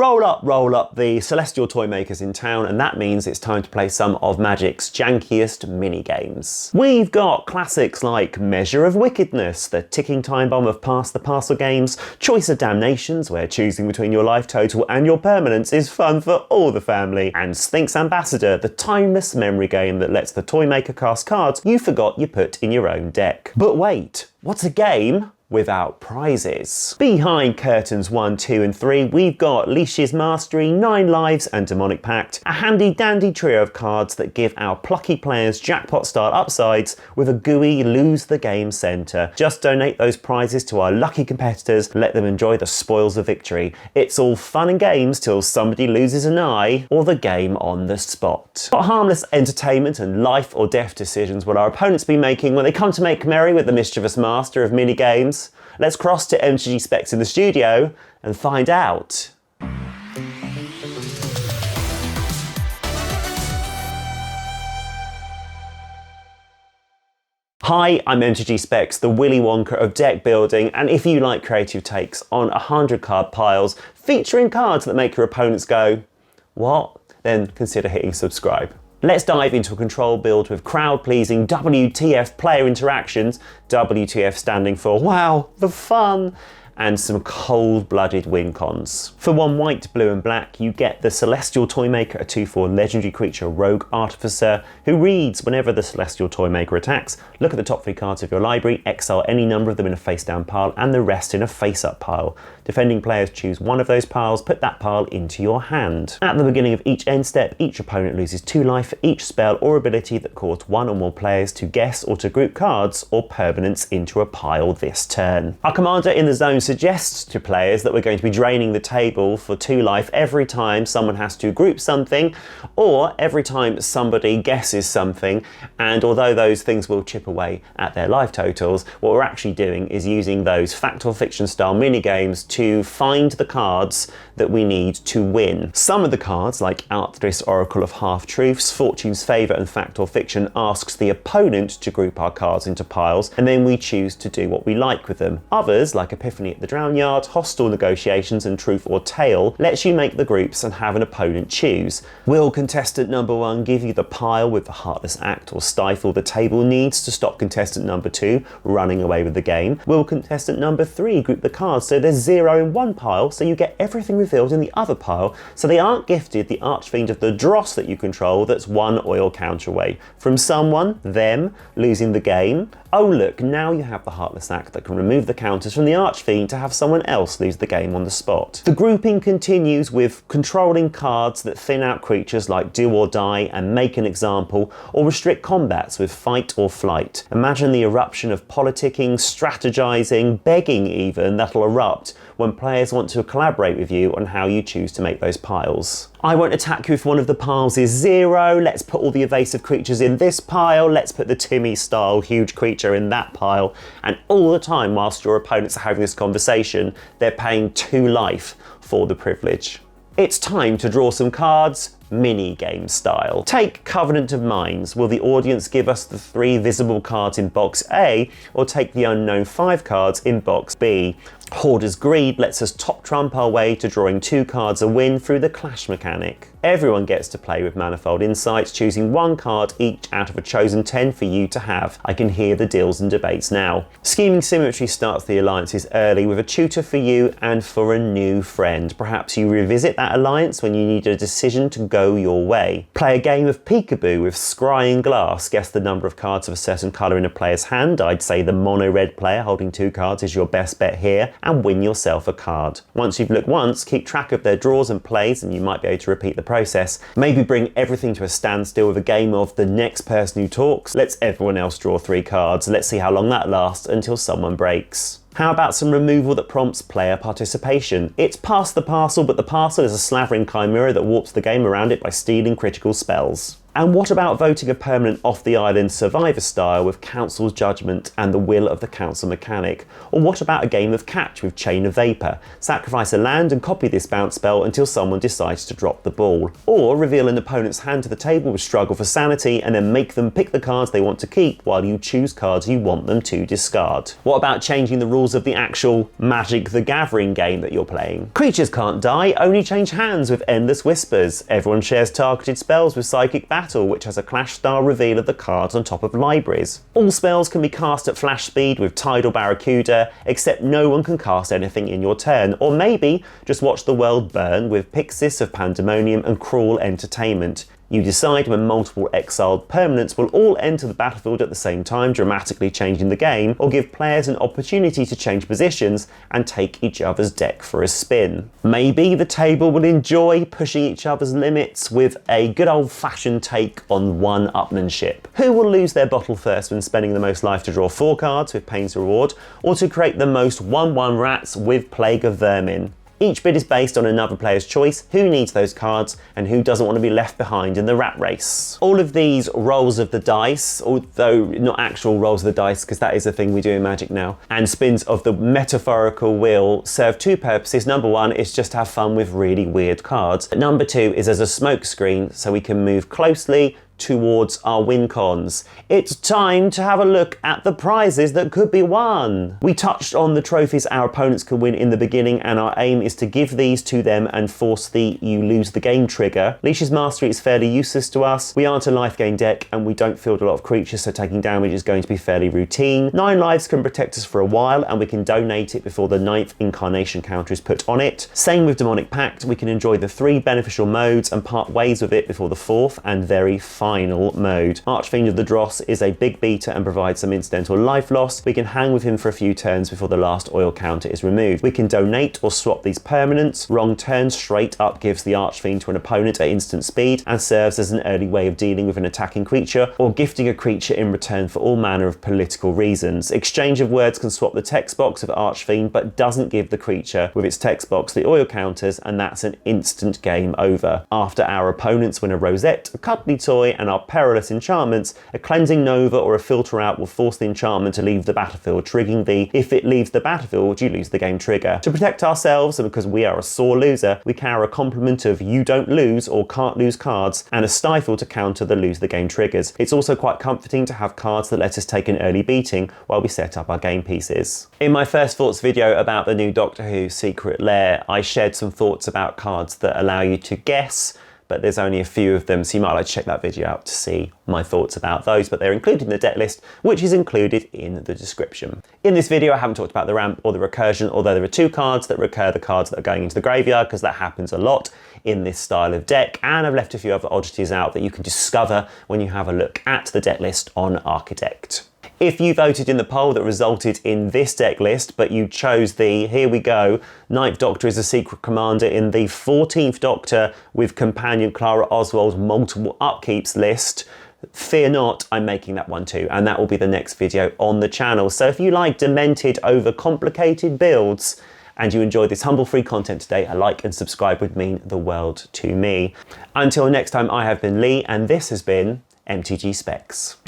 Roll up, the Celestial Toymaker's in town, and that means it's time to play some of Magic's jankiest mini-games. We've got classics like Measure of Wickedness, the ticking time bomb of Pass the Parcel games, Choice of Damnations, where choosing between your life total and your permanence is fun for all the family, and Sphinx Ambassador, the timeless memory game that lets the Toymaker cast cards you forgot you put in your own deck. But wait, what's a game without prizes? Behind curtains 1, 2 and 3, we've got Leash's Mastery, 9 Lives and Demonic Pact, a handy dandy trio of cards that give our plucky players jackpot style upsides with a gooey lose the game centre. Just donate those prizes to our lucky competitors, let them enjoy the spoils of victory. It's all fun and games till somebody loses an eye or the game on the spot. What harmless entertainment and life or death decisions will our opponents be making when they come to make merry with the mischievous master of mini games? Let's cross to MtG Specs in the studio and find out. Hi, I'm MtG Specs, the Willy Wonka of deck building, and if you like creative takes on 100 card piles featuring cards that make your opponents go, what? Then consider hitting subscribe. Let's dive into a control build with crowd-pleasing WTF player interactions, WTF standing for wow, the fun, and some cold-blooded win cons. For 1 white, blue and black, you get the Celestial Toymaker, a 2/4 legendary creature rogue artificer who reads whenever the Celestial Toymaker attacks. Look at the top 3 cards of your library, exile any number of them in a face-down pile and the rest in a face-up pile. Defending players choose one of those piles, put that pile into your hand. At the beginning of each end step, each opponent loses 2 life for each spell or ability that caused 1 or more players to guess or to group cards or permanents into a pile this turn. Our commander in the zone suggests to players that we're going to be draining the table for 2 life every time someone has to group something or every time somebody guesses something, and although those things will chip away at their life totals, what we're actually doing is using those fact or fiction style mini games to find the cards that we need to win. Some of the cards, like Arthur's Oracle of Half-Truths, Fortune's Favour and Fact or Fiction, asks the opponent to group our cards into piles, and then we choose to do what we like with them. Others, like Epiphany at the Drown Yard, Hostile Negotiations and Truth or Tale, lets you make the groups and have an opponent choose. Will contestant number 1 give you the pile with the Heartless Act or Stifle the table needs to stop contestant number 2 running away with the game? Will contestant number 3 group the cards so there's 0 in one pile, so you get everything revealed in the other pile, so they aren't gifted the Archfiend of the Dross that you control that's 1 oil counter away from someone, them, losing the game? Oh look, now you have the Heartless Act that can remove the counters from the Archfiend to have someone else lose the game on the spot. The grouping continues with controlling cards that thin out creatures like Do or Die and Make an Example, or restrict combats with Fight or Flight. Imagine the eruption of politicking, strategizing, begging even, that'll erupt when players want to collaborate with you on how you choose to make those piles. I won't attack you if one of the piles is 0, let's put all the evasive creatures in this pile, let's put the Timmy style huge creature in that pile, and all the time whilst your opponents are having this conversation, they're paying 2 life for the privilege. It's time to draw some cards, mini-game style. Take Covenant of Minds. Will the audience give us the 3 visible cards in box A, or take the unknown 5 cards in box B? Hoarder's Greed lets us top trump our way to drawing 2 cards a win through the clash mechanic. Everyone gets to play with Manifold Insights, choosing 1 card each out of a chosen 10 for you to have. I can hear the deals and debates now. Scheming Symmetry starts the alliances early with a tutor for you and for a new friend. Perhaps you revisit that alliance when you need a decision to go your way. Play a game of peekaboo with Scrying Glass. Guess the number of cards of a certain colour in a player's hand. I'd say the mono red player holding 2 cards is your best bet here, and win yourself a card. Once you've looked once, keep track of their draws and plays, and you might be able to repeat the process. Maybe bring everything to a standstill with a game of the next person who talks. Let's everyone else draw 3 cards. Let's see how long that lasts until someone breaks. How about some removal that prompts player participation? It's Pass the Parcel, but the parcel is a slavering chimera that warps the game around it by stealing critical spells. And what about voting a permanent off the island survivor style with council's judgment and the will of the council mechanic? Or what about a game of catch with chain of vapor? Sacrifice a land and copy this bounce spell until someone decides to drop the ball. Or reveal an opponent's hand to the table with struggle for sanity and then make them pick the cards they want to keep while you choose cards you want them to discard. What about changing the rules of the actual Magic the Gathering game that you're playing? Creatures can't die, only change hands with Endless Whispers. Everyone shares targeted spells with Psychic Battle, which has a Clash style reveal of the cards on top of libraries. All spells can be cast at flash speed with Tidal Barracuda, except no one can cast anything in your turn. Or maybe just watch the world burn with Pixis of Pandemonium and Cruel Entertainment. You decide when multiple exiled permanents will all enter the battlefield at the same time, dramatically changing the game, or give players an opportunity to change positions and take each other's deck for a spin. Maybe the table will enjoy pushing each other's limits with a good old-fashioned take on one-upmanship. Who will lose their bottle first when spending the most life to draw 4 cards with Pain's Reward, or to create the most 1/1 rats with Plague of Vermin? Each bid is based on another player's choice, who needs those cards, and who doesn't want to be left behind in the rat race. All of these rolls of the dice, although not actual rolls of the dice, because that is a thing we do in Magic now, and spins of the metaphorical wheel serve 2 purposes. Number 1 is just to have fun with really weird cards. Number 2 is as a smoke screen, so we can move closely towards our win cons. It's time to have a look at the prizes that could be won. We touched on the trophies our opponents can win in the beginning, and our aim is to give these to them and force the you lose the game trigger. Leash's Mastery is fairly useless to us. We aren't a life gain deck and we don't field a lot of creatures, so taking damage is going to be fairly routine. 9 lives can protect us for a while and we can donate it before the 9th incarnation counter is put on it. Same with Demonic Pact, we can enjoy the 3 beneficial modes and part ways with it before the 4th and very final mode. Archfiend of the Dross is a big beater and provides some incidental life loss. We can hang with him for a few turns before the last oil counter is removed. We can donate or swap these permanents. Wrong turn straight up gives the Archfiend to an opponent at instant speed and serves as an early way of dealing with an attacking creature or gifting a creature in return for all manner of political reasons. Exchange of Words can swap the text box of Archfiend but doesn't give the creature with its text box the oil counters, and that's an instant game over. After our opponents win a Rosette, a Cuddly Toy and our perilous enchantments, a Cleansing Nova or a Filter Out will force the enchantment to leave the battlefield, triggering the if it leaves the battlefield you lose the game trigger. To protect ourselves, and because we are a sore loser, we carry a complement of you don't lose or can't lose cards and a Stifle to counter the lose the game triggers. It's also quite comforting to have cards that let us take an early beating while we set up our game pieces. In my first thoughts video about the new Doctor Who Secret Lair, I shared some thoughts about cards that allow you to guess, but there's only a few of them, so you might like to check that video out to see my thoughts about those, but they're included in the deck list, which is included in the description. In this video, I haven't talked about the ramp or the recursion, although there are 2 cards that recur the cards that are going into the graveyard, because that happens a lot in this style of deck, and I've left a few other oddities out that you can discover when you have a look at the deck list on Architect. If you voted in the poll that resulted in this deck list, but you chose the, here we go, 9th Doctor is a secret commander in the 14th Doctor with companion Clara Oswald's multiple upkeeps list, fear not, I'm making that one too, and that will be the next video on the channel. So if you like demented, overcomplicated builds, and you enjoyed this humble free content today, a like and subscribe would mean the world to me. Until next time, I have been Lee, and this has been MTG Specs.